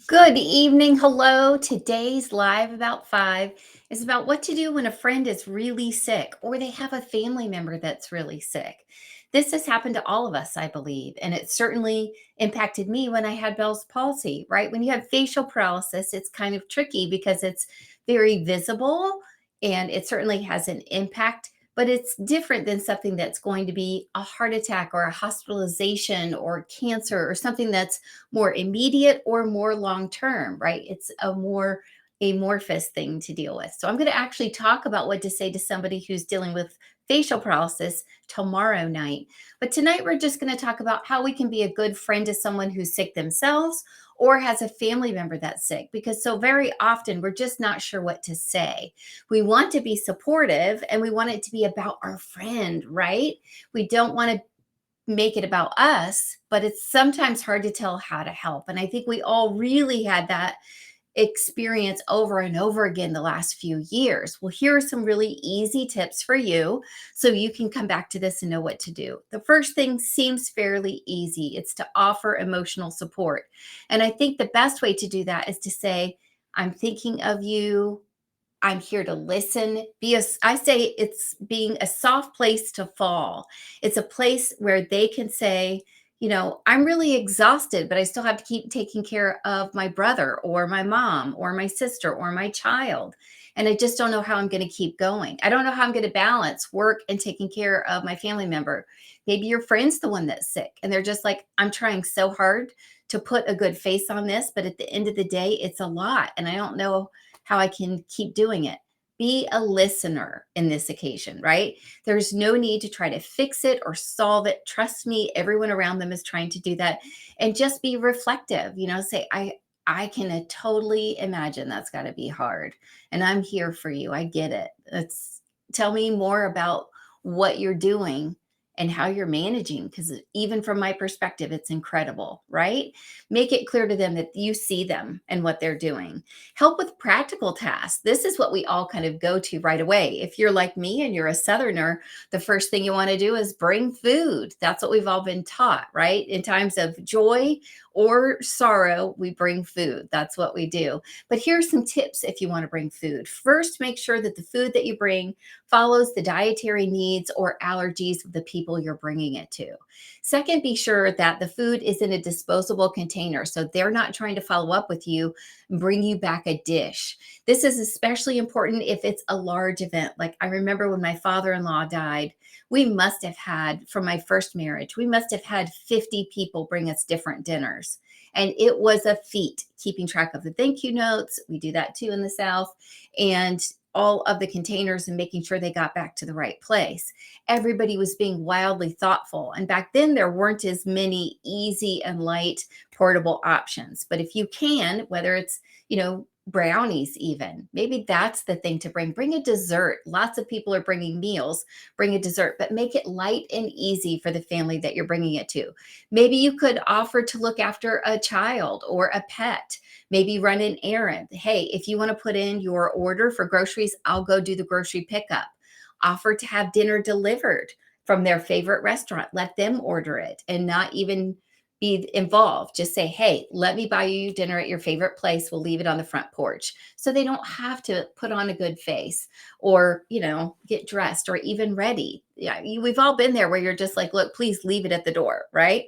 Good evening. Hello. Today's Live About Five is about what to do when a friend is really sick or they have a family member that's really sick. This has happened to all of us, I believe, and it certainly impacted me when I had Bell's palsy, right? When you have facial paralysis, it's kind of tricky because it's very visible and it certainly has an impact, but it's different than something that's going to be a heart attack or a hospitalization or cancer or something that's more immediate or more long term, right? It's a more amorphous thing to deal with. So I'm going to actually talk about what to say to somebody who's dealing with facial paralysis tomorrow night. But tonight we're just going to talk about how we can be a good friend to someone who's sick themselves or has a family member that's sick, because so very often we're just not sure what to say. We want to be supportive and we want it to be about our friend, right? We don't want to make it about us, but it's sometimes hard to tell how to help. And I think we all really had that experience over and over again the last few years. Well, here are some really easy tips for you so you can come back to this and know what to do. The first thing seems fairly easy. It's to offer emotional support. And I think the best way to do that is to say, I'm thinking of you. I'm here to listen. I say it's being a soft place to fall. It's a place where they can say, I'm really exhausted, but I still have to keep taking care of my brother or my mom or my sister or my child. And I just don't know how I'm going to keep going. I don't know how I'm going to balance work and taking care of my family member. Maybe your friend's the one that's sick and they're just like, I'm trying so hard to put a good face on this, but at the end of the day, it's a lot. And I don't know how I can keep doing it. Be a listener in this occasion, right? There's no need to try to fix it or solve it. Trust me, everyone around them is trying to do that. And just be reflective, say, I can totally imagine that's got to be hard. And I'm here for you. I get it. Tell me more about what you're doing and how you're managing, because even from my perspective, it's incredible, right? Make it clear to them that you see them and what they're doing. Help with practical tasks. This is what we all kind of go to right away. If you're like me and you're a Southerner, the first thing you want to do is bring food. That's what we've all been taught, right? In times of joy or sorrow, we bring food. That's what we do. But here's some tips if you want to bring food. First, make sure that the food that you bring follows the dietary needs or allergies of the people you're bringing it to. Second, be sure that the food is in a disposable container so they're not trying to follow up with you and bring you back a dish. This is especially important if it's a large event. Like I remember when my father in law died, we must have had, from my first marriage, we must have had 50 people bring us different dinners. And it was a feat keeping track of the thank you notes. We do that too in the South. And all of the containers and making sure they got back to the right place. Everybody was being wildly thoughtful. And back then, there weren't as many easy and light portable options. But if you can, whether it's, brownies, even maybe that's the thing to bring. Bring a dessert. Lots of people are bringing meals. Bring a dessert, but make it light and easy for the family that you're bringing it to. Maybe you could offer to look after a child or a pet. Maybe run an errand. Hey, if you want to put in your order for groceries, I'll go do the grocery pickup. Offer to have dinner delivered from their favorite restaurant. Let them order it and not even be involved. Just say, hey, let me buy you dinner at your favorite place. We'll leave it on the front porch. So they don't have to put on a good face or, get dressed or even ready. Yeah, we've all been there where you're just like, look, please leave it at the door, right?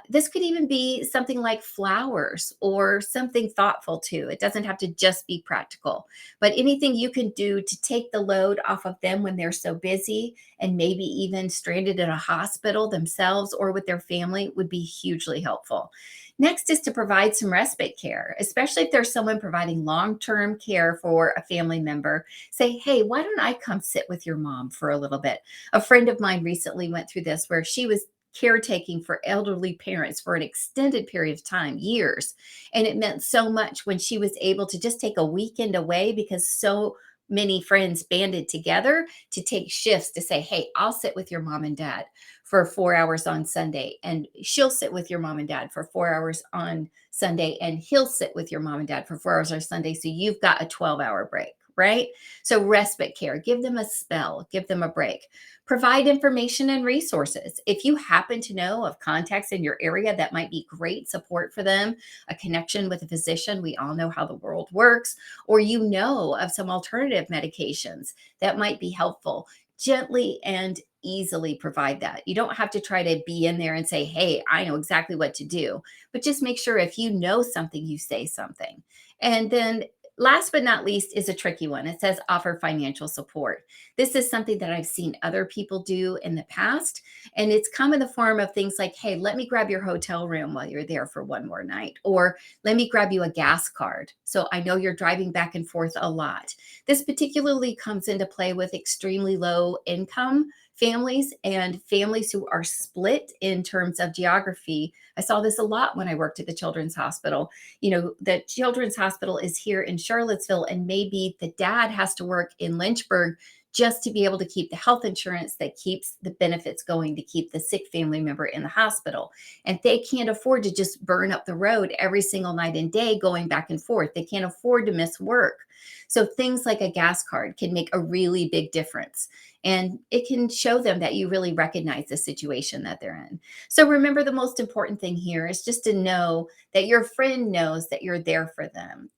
This could even be something like flowers or something thoughtful too. It doesn't have to just be practical, but anything you can do to take the load off of them when they're so busy and maybe even stranded in a hospital themselves or with their family would be hugely helpful. Next is to provide some respite care, especially if there's someone providing long term care for a family member. Say, hey, why don't I come sit with your mom for a little bit? A friend of mine recently went through this where she was caretaking for elderly parents for an extended period of time, years. And it meant so much when she was able to just take a weekend away because so many friends banded together to take shifts to say, hey, I'll sit with your mom and dad for 4 hours on Sunday, and she'll sit with your mom and dad for 4 hours on Sunday, and he'll sit with your mom and dad for 4 hours on Sunday. So you've got a 12-hour break, right? So, respite care, give them a spell, give them a break. Provide information and resources. If you happen to know of contacts in your area that might be great support for them, a connection with a physician, we all know how the world works, or you know of some alternative medications that might be helpful, gently and easily provide that. You don't have to try to be in there and say, hey, I know exactly what to do, but just make sure if you know something, you say something. And then last but not least is a tricky one. It says offer financial support. This is something that I've seen other people do in the past. And it's come in the form of things like, hey, let me grab your hotel room while you're there for one more night, or let me grab you a gas card. So I know you're driving back and forth a lot. This particularly comes into play with extremely low income families and families who are split in terms of geography. I saw this a lot when I worked at the Children's Hospital. The Children's Hospital is here in Charlottesville, and maybe the dad has to work in Lynchburg just to be able to keep the health insurance that keeps the benefits going to keep the sick family member in the hospital. And they can't afford to just burn up the road every single night and day going back and forth. They can't afford to miss work. So things like a gas card can make a really big difference. And it can show them that you really recognize the situation that they're in. So remember, the most important thing here is just to know that your friend knows that you're there for them.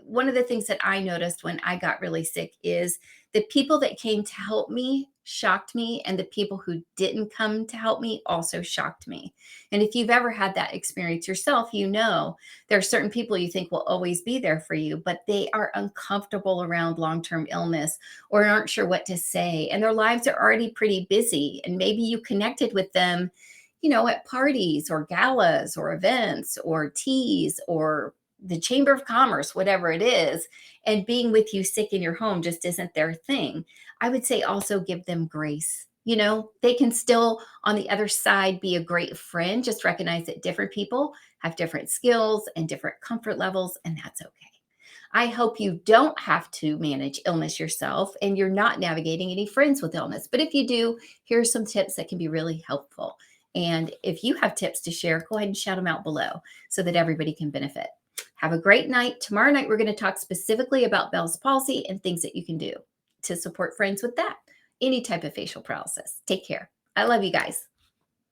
One of the things that I noticed when I got really sick is the people that came to help me shocked me, and the people who didn't come to help me also shocked me. And if you've ever had that experience yourself, you know there are certain people you think will always be there for you, but they are uncomfortable around long-term illness or aren't sure what to say, and their lives are already pretty busy. And maybe you connected with them, at parties or galas or events or teas or the Chamber of Commerce, whatever it is, and being with you sick in your home just isn't their thing. I would say also give them grace. They can still, on the other side, be a great friend. Just recognize that different people have different skills and different comfort levels, and that's okay. I hope you don't have to manage illness yourself and you're not navigating any friends with illness. But if you do, here are some tips that can be really helpful. And if you have tips to share, go ahead and shout them out below so that everybody can benefit. Have a great night. Tomorrow night, we're going to talk specifically about Bell's palsy and things that you can do to support friends with that. Any type of facial paralysis. Take care. I love you guys.